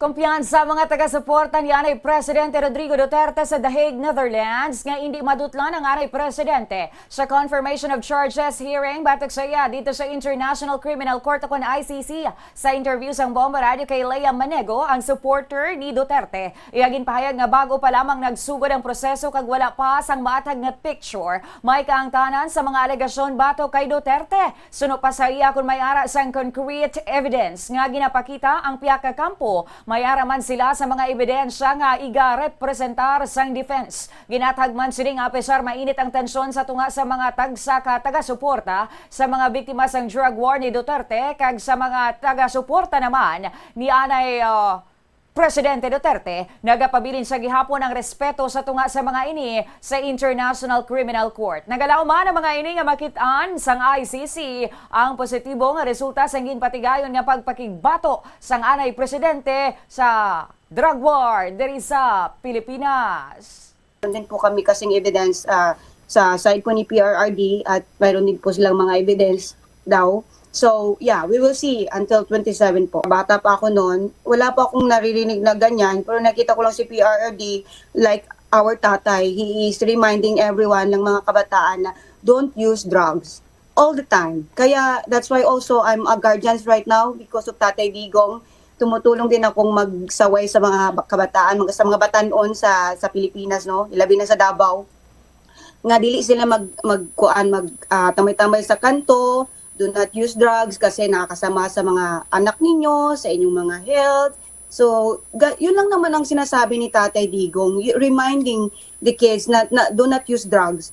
Kumpiyansa mga taga-suporta ni Anay Presidente Rodrigo Duterte sa The Hague, Netherlands nga hindi madutlan ang Anay Presidente sa confirmation of charges hearing batok sa iya dito sa International Criminal Court o ICC. Sa interview sang Bomba Radio kay Lea Manego, ang supporter ni Duterte, iyagin pahayag nga bago pa lamang nagsugod ang proseso kag wala pa sang matag nga picture, may kaangtanan sa mga alegasyon batok kay Duterte. Suno pa sa iya kung may ara sang concrete evidence nga ginapakita ang piyaka kampo. Mayara man sila sa mga ebidensya nga iga-representar sang defense. Ginatag man sila nga pesar mainit ang tensyon sa tunga sa mga taga-suporta sa mga biktima sang drug war ni Duterte kag sa mga taga-suporta naman ni Anay Presidente Duterte, nagapabilin sa gihapon ang respeto sa tunga sa mga ini sa International Criminal Court. Nagalaw man ang mga ini nga makitaan sang ICC ang positibo nga resulta sa ginpatigayon nga pagpakigbato sang Anay Presidente sa drug war diri sa Pilipinas. Meron din po kami kasing evidence sa side po ni PRRD at mayroon din po silang mga evidence daw. So, yeah, we will see until 27 po. Bata pa ako noon, wala pa akong naririnig na ganyan, pero nakita ko lang si PRRD, like our tatay, he is reminding everyone ng mga kabataan na don't use drugs all the time. Kaya that's why also I'm a guardian right now because of Tatay Digong. Tumutulong din akong magsaway sa mga kabataan, sa mga batanon sa Pilipinas, no? Ilabi na sa Davao. Nga dili sila tamay-tamay sa kanto, do not use drugs kasi nakakasama sa mga anak ninyo, sa inyong mga health. So, yun lang naman ang sinasabi ni Tatay Digong, reminding the kids na do not use drugs.